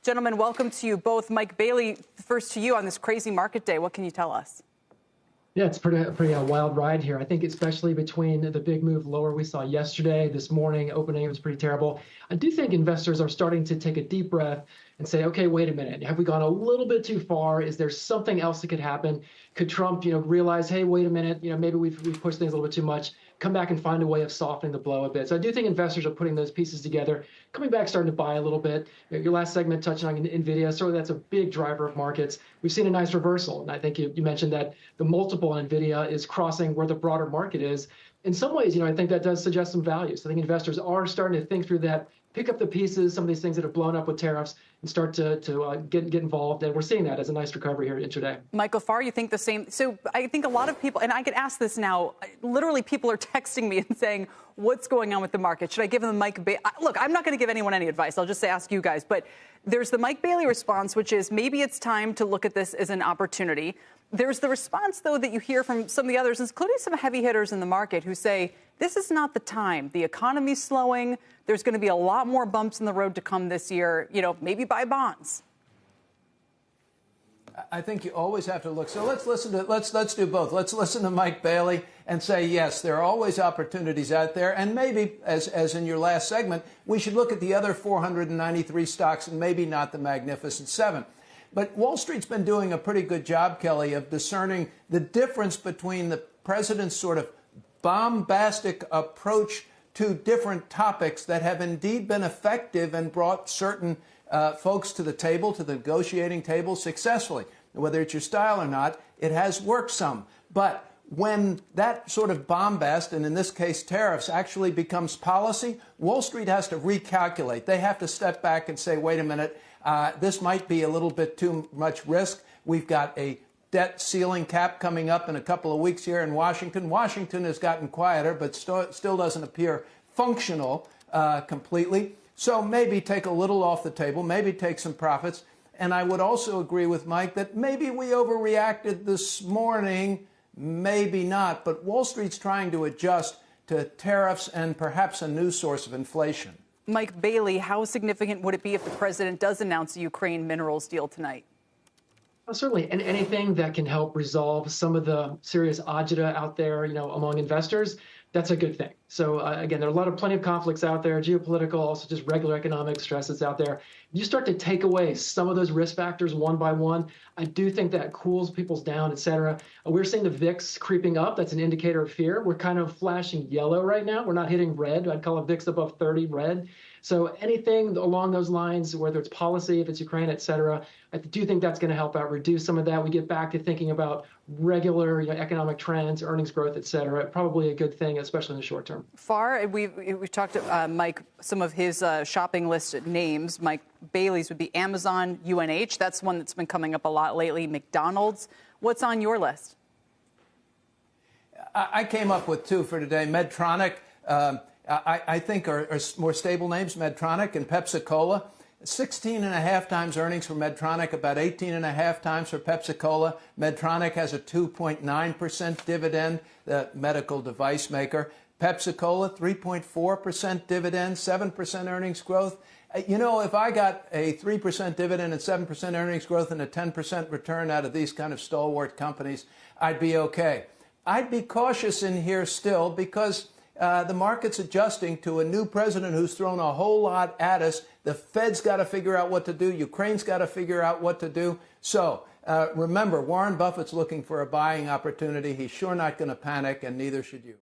Gentlemen, welcome to you both. Mike Bailey, first to you on this crazy market day. What can you tell us? Yeah, it's pretty wild ride here. I think especially between the big move lower we saw yesterday, this morning opening, it was pretty terrible. I do think investors are starting to take a deep breath and say, okay, wait a minute. Have we gone a little bit too far? Is there something else that could happen? Could Trump, realize, hey, wait a minute, maybe we've pushed things a little bit too much, come back and find a way of softening the blow a bit. So I do think investors are putting those pieces together, coming back, starting to buy a little bit. Your last segment touching on NVIDIA, certainly that's a big driver of markets. We've seen a nice reversal. And I think you mentioned that the multiple on NVIDIA is crossing where the broader market is. In some ways, I think that does suggest some value. So I think investors are starting to think through that, pick up the pieces, some of these things that have blown up with tariffs, and start to get involved. And we're seeing that as a nice recovery here intraday. Michael Farr, you think the same? So I think a lot of people, and I get asked this now, literally people are texting me and saying, what's going on with the market? Should I give them the Mike Bailey? Look, I'm not going to give anyone any advice. I'll just say ask you guys. But there's the Mike Bailey response, which is maybe it's time to look at this as an opportunity. There's the response, though, that you hear from some of the others, including some heavy hitters in the market who say, this is not the time. The economy's slowing. There's going to be a lot more bumps in the road to come this year. Maybe buy bonds. I think you always have to look. So let's do both. Let's listen to Mike Bailey and say, yes, there are always opportunities out there. And maybe, as in your last segment, we should look at the other 493 stocks and maybe not the Magnificent Seven. But Wall Street's been doing a pretty good job, Kelly, of discerning the difference between the president's sort of bombastic approach to different topics that have indeed been effective and brought certain folks to the table, to the negotiating table successfully. Whether it's your style or not, it has worked some. But when that sort of bombast, and in this case tariffs, actually becomes policy, Wall Street has to recalculate. They have to step back and say, wait a minute, this might be a little bit too much risk. We've got a debt ceiling cap coming up in a couple of weeks here in Washington. Washington has gotten quieter, but still doesn't appear functional completely. So maybe take a little off the table, maybe take some profits. And I would also agree with Mike that maybe we overreacted this morning, maybe not. But Wall Street's trying to adjust to tariffs and perhaps a new source of inflation. Mike Bailey, how significant would it be if the president does announce a Ukraine minerals deal tonight? Well, certainly, and anything that can help resolve some of the serious agita out there, among investors, that's a good thing. So again, there are plenty of conflicts out there, geopolitical, also just regular economic stress that's out there. You start to take away some of those risk factors one by one. I do think that cools people's down, et cetera. We're seeing the VIX creeping up. That's an indicator of fear. We're kind of flashing yellow right now. We're not hitting red. I'd call a VIX above 30 red. So anything along those lines, whether it's policy, if it's Ukraine, et cetera, I do think that's going to help out reduce some of that. We get back to thinking about regular economic trends, earnings growth, et cetera. Probably a good thing, especially in the short term. Farr, we talked to Mike, some of his shopping list names. Mike Bailey's would be Amazon, UNH. That's one that's been coming up a lot lately. McDonald's. What's on your list? I came up with two for today. Medtronic, I think are more stable names, Medtronic and Pepsi-Cola. 16.5 times earnings for Medtronic, about 18.5 times for Pepsi-Cola. Medtronic has a 2.9% dividend, the medical device maker. Pepsi-Cola, 3.4% dividend, 7% earnings growth. If I got a 3% dividend and 7% earnings growth and a 10% return out of these kind of stalwart companies, I'd be okay. I'd be cautious in here still because the market's adjusting to a new president who's thrown a whole lot at us. The Fed's got to figure out what to do. Ukraine's got to figure out what to do. So remember, Warren Buffett's looking for a buying opportunity. He's sure not going to panic, and neither should you.